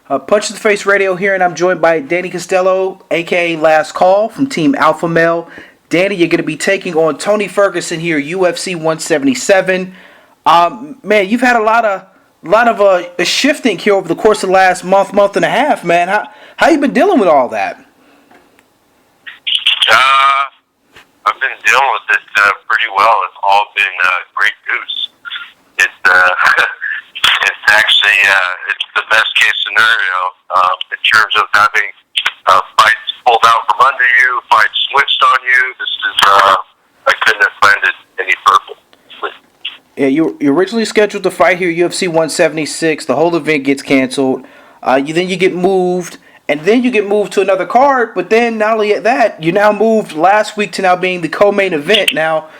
Punch to the Face Radio here, and I'm joined by Danny Castillo, aka Last Call from Team Alpha Male. Danny, you're going to be taking on Tony Ferguson here, UFC 177. Man, you've had a lot of shifting here over the course of the last month and a half, man. How you been dealing with all that? I've been dealing with it pretty well. It's all been great news. It's actually it's the best case scenario in terms of having fights pulled out from under you, fights switched on you. This is I couldn't have planned it any perfectly. Yeah, you originally scheduled to fight here UFC 176. The whole event gets canceled. Then you get moved, and then you get moved to another card. But then not only that, you now moved last week to now being the co-main event. Now,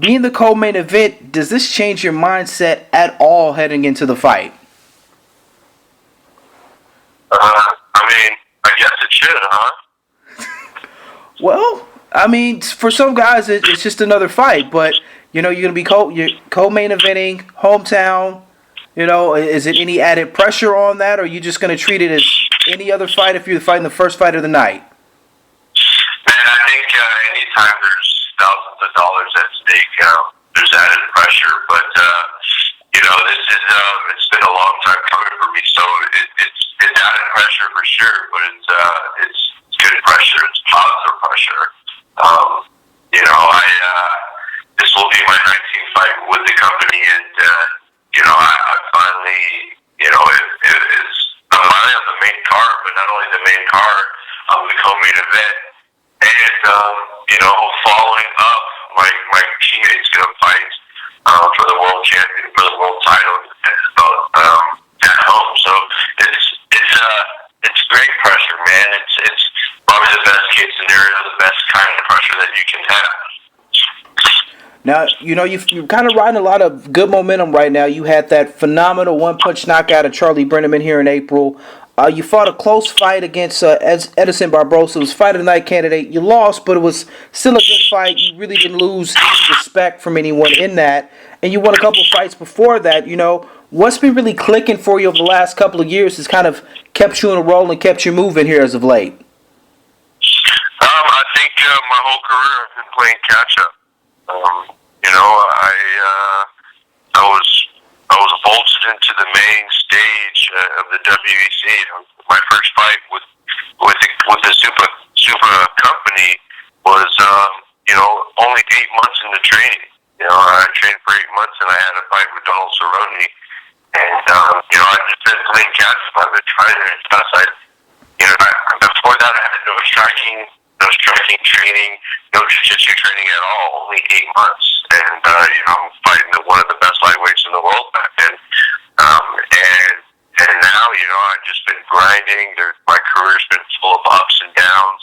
being the co-main event, does this change your mindset at all heading into the fight? I guess it should, huh? Well, for some guys, it's just another fight. But you're going to be co-main eventing, hometown. Is it any added pressure on that, or are you just going to treat it as any other fight if you're fighting the first fight of the night? Man, I think anytime there's thousands of dollars at stake, there's added pressure. But this is it's been a long time coming for me, so it's added pressure for sure. But it's good pressure. It's positive pressure. This will be my 19th fight with the company, and I finally, it is I'm finally on the main card, but not only the main card, the co-main event, and following up, my teammate's gonna fight for the world champion, for the world title at home. So it's great pressure, man. It's probably the best case scenario, the best kind of pressure that you can have. Now, you're kind of riding a lot of good momentum right now. You had that phenomenal one-punch knockout of Charlie Brenneman here in April. You fought a close fight against Edison Barbosa. It was fight of the night candidate. You lost, but it was still a good fight. You really didn't lose any respect from anyone in that. And you won a couple fights before that. What's been really clicking for you over the last couple of years has kind of kept you in a roll and kept you moving here as of late? I think my whole career I've been playing catch-up. I was vaulted into the main stage of the WEC. My first fight with the Super company was only 8 months into training. I trained for 8 months, and I had a fight with Donald Cerrone. And I've just been playing catch-up. I've been trying to impress. Before that, I had no striking training, no jiu-jitsu training at all. Only 8 months, and I'm fighting one of the best lightweights in the world back then. And now, I've just been grinding. My career's been full of ups and downs,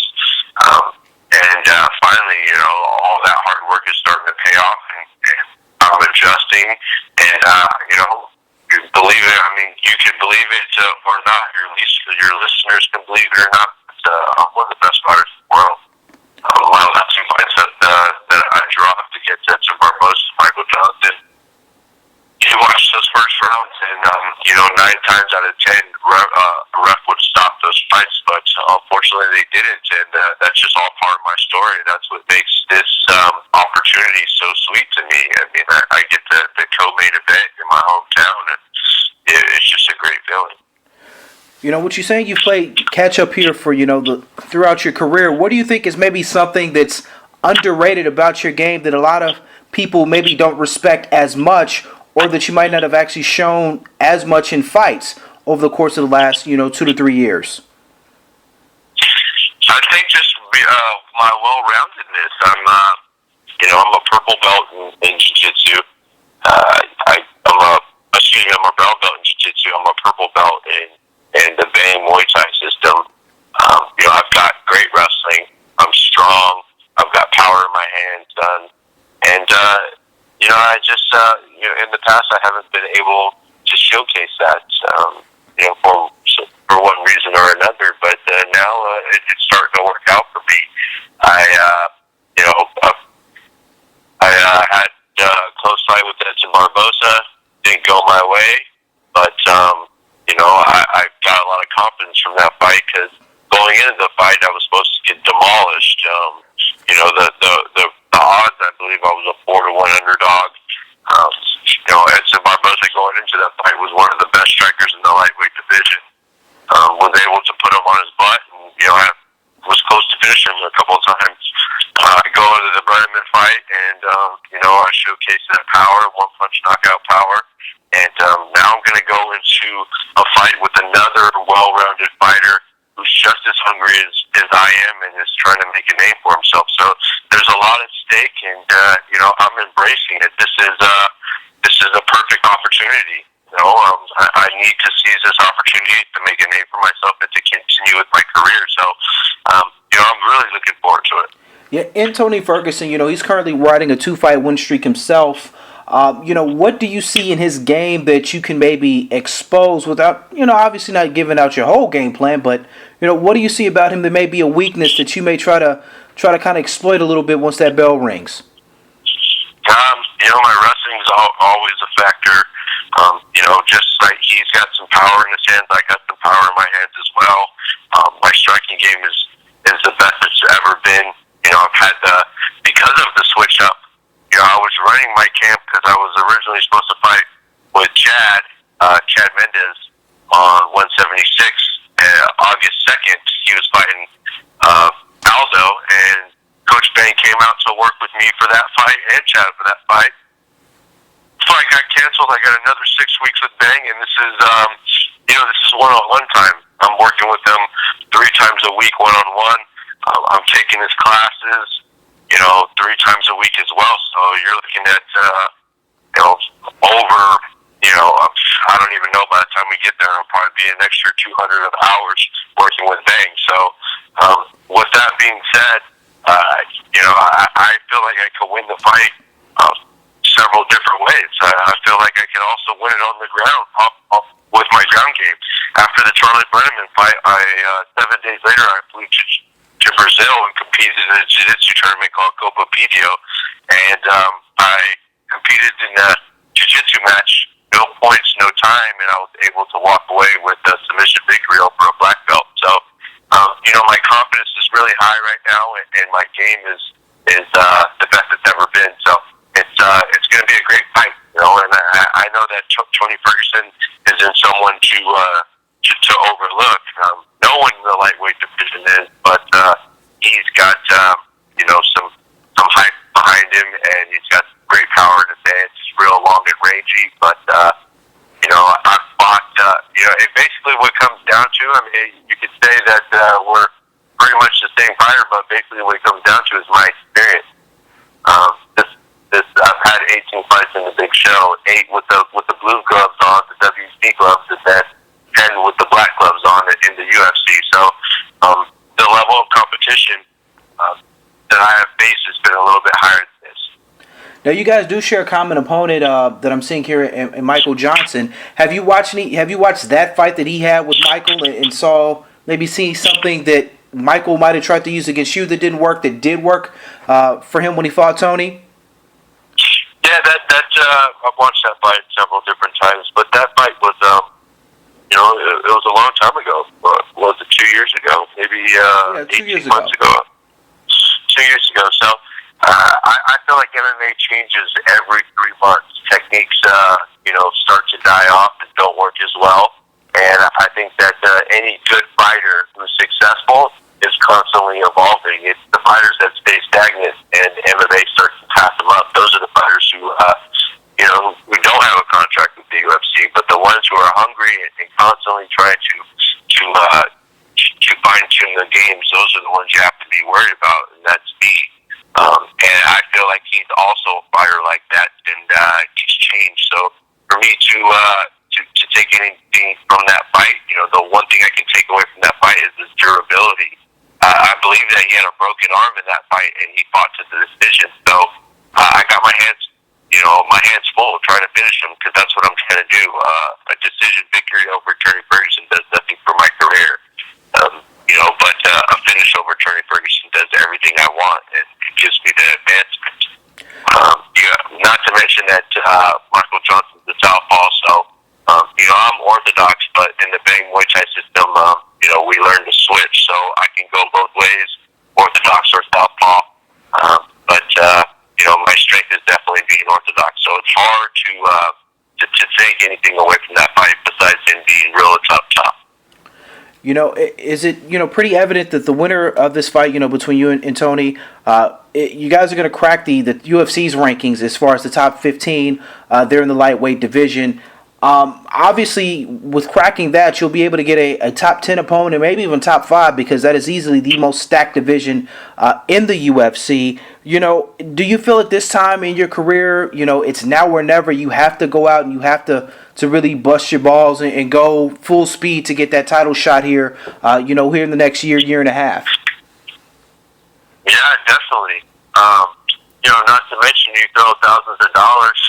and finally, all that hard work is starting to pay off, and I'm adjusting. And you believe it. You can believe it or not. Your listeners can believe it or not. I'm one of the best fighters in the world. My last two fights that I dropped against Edson Barbosa, Michael Johnson, you watch those first rounds, and 9 times out of 10, a ref would stop those fights, but unfortunately they didn't, and that's just all part of my story. That's what makes this opportunity so sweet to me. I get the co-main event in my hometown, and it's just a great feeling. What you're saying, you've played catch-up here for, throughout your career. What do you think is maybe something that's underrated about your game that a lot of people maybe don't respect as much, or that you might not have actually shown as much in fights over the course of the last, 2 to 3 years? I think just my well-roundedness. I'm a purple belt in jiu-jitsu. I'm a brown belt in jiu-jitsu. I'm a purple belt in the Bang Muay Thai system. I've got great wrestling. I'm strong. I've got power in my hands, son. And I just in the past I haven't been able to showcase that, for one reason or another. But now it's starting to work out for me. I had a close fight with Edson Barbosa. Didn't go my way, but I got a lot of end of the fight, I was supposed to get demolished. The odds, I believe I was a 4-1 underdog. Edson Barboza going into that fight was one of the best strikers in the lightweight division. Was able to put him on his butt, and I was close to finishing him a couple of times. I go into the Brenneman fight, and I showcase that power, one punch knockout power, and now I'm going to go into a fight with another well-rounded fighter who's just as hungry as I am, and is trying to make a name for himself. So there's a lot at stake, and I'm embracing it. This is a perfect opportunity. I need to seize this opportunity to make a name for myself and to continue with my career. So, I'm really looking forward to it. Yeah, and Tony Ferguson, he's currently riding a 2-fight win streak himself. What do you see in his game that you can maybe expose without, obviously not giving out your whole game plan, but, what do you see about him that may be a weakness that you may try to kind of exploit a little bit once that bell rings? My wrestling is always a factor. Just like he's got some power in his hands, I got some power in my hands as well. My striking game is the best it's ever been. I've had because of the switch up, I was running my camp because I was originally supposed to fight with Chad Mendez on 176. August 2nd, he was fighting Aldo, and Coach Bang came out to work with me for that fight and Chad for that fight. Fight got canceled. I got another 6 weeks with Bang, and this is one-on-one time. I'm working with them 3 times a week, one-on-one. I'm taking his classes, 3 times a week as well. So you're looking at, over, I don't even know by the time we get there, it'll probably be an extra 200 of hours working with Bang. So, with that being said, I feel like I could win the fight several different ways. I feel like I can also win it on the ground with my ground game. After the Charlie Brenneman fight, 7 days later, I flew to Brazil and competed in a jiu-jitsu tournament called Copa Pidio, and I competed in a jiu-jitsu match, no points, no time, and I was able to walk away with a submission victory over a black belt. So, my confidence is really high right now, and my game is the best it's ever been. So it's going to be a great fight, and I know that Tony Ferguson isn't someone to overlook. No one in the lightweight division is, but he's got some hype behind him, and he's got great power in his hands. He's real long and rangy, but I've fought. It basically what it comes down to. I mean, you could say that we're pretty much the same fighter, but basically what it comes down to is my experience. I've had 18 fights in the big show, 8 with the blue gloves on, the WC gloves, and then 10 with the black gloves on in the UFC. So the level of competition that I have faced has been a little bit higher than this. Now, you guys do share a common opponent that I'm seeing here in Michael Johnson. Have you watched that fight that he had with Michael and saw maybe see something that Michael might have tried to use against you that didn't work, that did work for him when he fought Tony? Yeah, I've watched that fight several different times, but that fight was, it was a long time ago. Was it 2 years ago? Maybe 18 months ago. 2 years ago. So I feel like MMA changes every 3 months. Techniques, start to die off and don't work as well. And I think that any good fighter who's successful is constantly evolving. It's the fighters that stay stagnant and MMA starts to pass them up. Those are the fighters who don't have a contract with the UFC, but the ones who are hungry and constantly trying to fine tune the games, those are the ones you have to be worried about, and that's speed. And I feel like he's also a fighter like that, and he's changed. So for me to take anything from that fight, the one thing I can take away from that fight is his durability. I believe that he had a broken arm in that fight, and he fought to the decision. So I got my hands full trying to finish him because that's what I'm trying to do. A decision victory over Tony Ferguson does nothing for my career. But a finish over Tony Ferguson does everything I want, and it gives me the advancement. Not to mention that Michael Johnson's a southpaw, so I'm orthodox, but in the Bang Muay Thai system, we learn to switch, so I anything away from that fight besides him being real tough. You know, is it, pretty evident that the winner of this fight, between you and Tony, you guys are going to crack the UFC's rankings as far as the top 15. They're in the lightweight division. Obviously, with cracking that, you'll be able to get a top 10 opponent, maybe even top 5, because that is easily the most stacked division in the UFC. Do you feel at this time in your career, it's now or never, you have to go out and you have to really bust your balls and go full speed to get that title shot here, here in the next year and a half? Yeah, definitely. Not to mention you throw thousands of dollars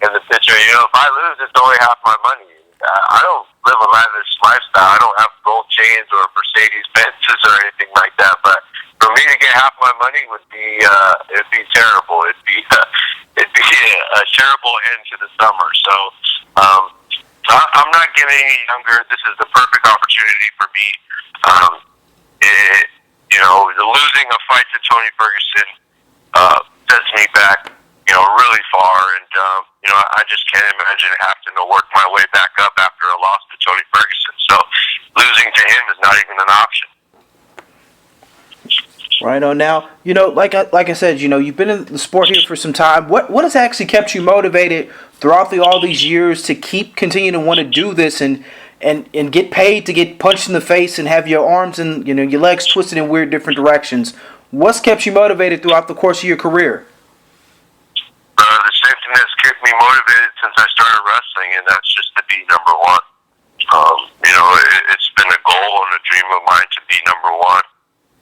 in the picture. If I lose, it's only half my money. I don't live a lavish lifestyle. I don't have gold chains or Mercedes Benzes or anything like that. But for me to get half my money would be it'd be terrible. It'd be a terrible end to the summer. So I'm not getting any younger. This is the perfect opportunity for me. Losing a fight to Tony Ferguson sets me back, really far, and I just can't imagine having to work my way back up after a loss to Tony Ferguson. So losing to him is not even an option. Right on. Now, like I said, you've been in the sport here for some time. What has actually kept you motivated throughout all these years to keep continuing to want to do this and get paid to get punched in the face and have your arms and your legs twisted in weird different directions? What's kept you motivated throughout the course of your career? The same thing that's kept me motivated since I started wrestling, and that's just to be number one. It's been a goal and a dream of mine to be number one.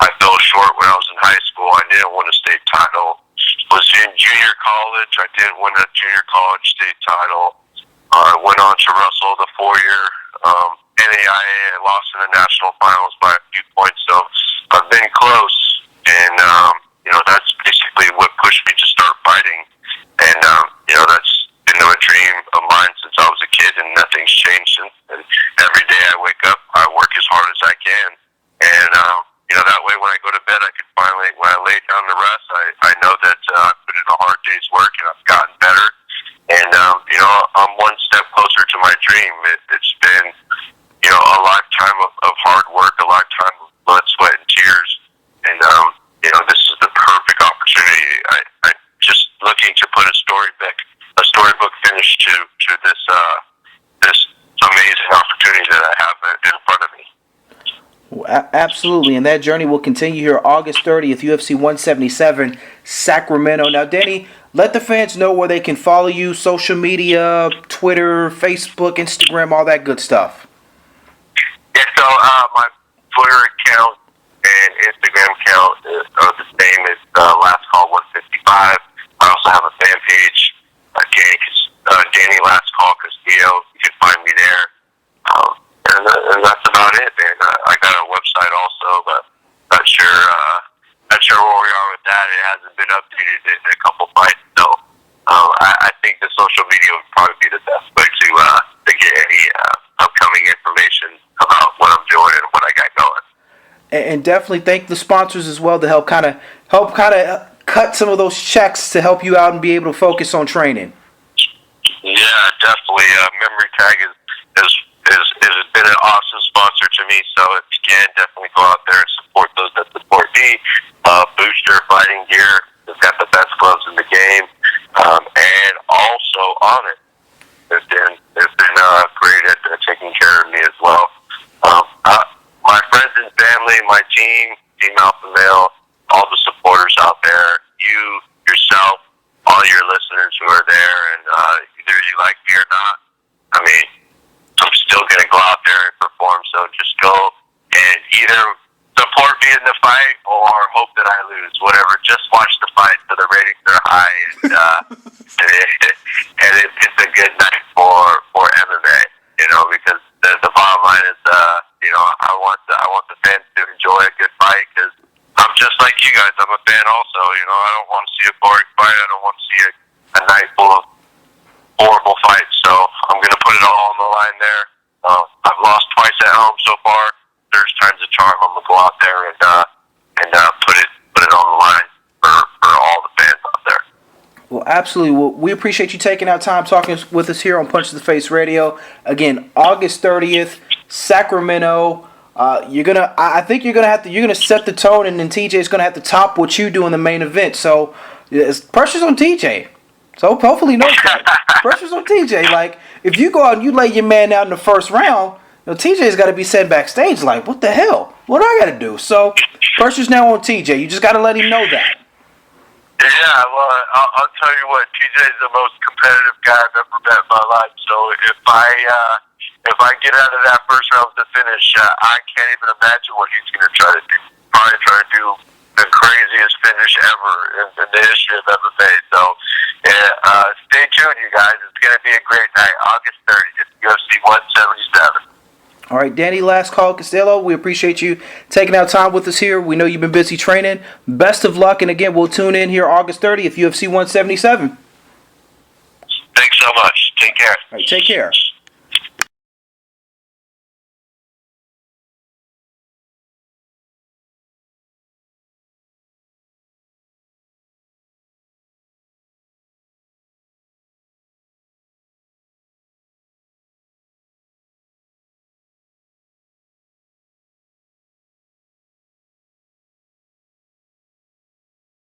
I fell short when I was in high school. I didn't win a state title. Was in junior college. I didn't win a junior college state title. I went on to wrestle the 4-year NAIA and lost in the national finals by a few points. So I've been close, and that's basically what pushed me to start fighting. And that's been a dream of mine since I was a kid, and nothing's changed since. And every day I wake up, I work as hard as I can, and that way when I go to bed, I can finally, when I lay down to rest, I know that I put in a hard day's work and I've gotten better. And I'm one step closer to my dream. It's been a lifetime of hard work, a lifetime of blood, sweat, and tears. And this is the perfect opportunity. I'm just looking to put a storybook finish to this amazing opportunity that I have in front of me. Absolutely, and that journey will continue here August 30th, UFC 177, Sacramento. Now, Danny, let the fans know where they can follow you, social media, Twitter, Facebook, Instagram, all that good stuff. Yeah, so my Twitter account and Instagram account are the same as Last Call 155. I also have a fan page, Danny Last Call Castillo. You can find me there. And that's about it, man. I got a website also, but not sure where we are with that. It hasn't been updated in a couple fights, so I think the social media would probably be the best way to get any upcoming information about what I'm doing and what I got going. And definitely thank the sponsors as well to help kind of cut some of those checks to help you out and be able to focus on training. Yeah, definitely. Memory Tag has been an awesome sponsor to me, so if you can, definitely go out there and support those that support me. Booster Fighting Gear has got the best gloves in the game, and also Onnit has been great at taking care of me as well. My friends and family, my team, Team Alpha Male, all the supporters out there, you, yourself, all your listeners who are there, and either you like me or not, I mean, I'm still going to go out there and perform, so just go and either support me in the fight or hope that I lose, whatever. Just watch the fight so the ratings are high, and it's a good night for MMA, because the bottom line is, I want the fans to enjoy a good fight, because I'm just like you guys. I'm a fan also. I don't want to see a boring fight. I don't want to see a night full of horrible fights. So I'm going to put it all on the line there. I've lost twice at home so far. There's times of charm. I'm going to go out there and put it on the line for all the fans out there. Well, absolutely. Well, we appreciate you taking our time talking with us here on Punch to the Face Radio. Again, August 30th, Sacramento. I think you're gonna set the tone, and then TJ's gonna have to top what you do in the main event. So, pressure's on TJ. So hopefully he knows that. Pressure's on TJ. Like, if you go out and you lay your man out in the first round, TJ's got to be sent backstage like, what the hell? What I got to do? So, pressure's now on TJ. You just got to let him know that. Yeah, well, I'll tell you what, TJ's the most competitive guy I've ever met in my life. So if I get out of that first round to finish, I can't even imagine what he's going to try to do. Probably try to do the craziest finish ever in the history of MMA. So stay tuned, you guys. It's going to be a great night. August 30th, UFC 177. All right, Danny, last call, Castillo. We appreciate you taking out time with us here. We know you've been busy training. Best of luck, and again, we'll tune in here August 30th, UFC 177. Thanks so much. Take care. All right, take care.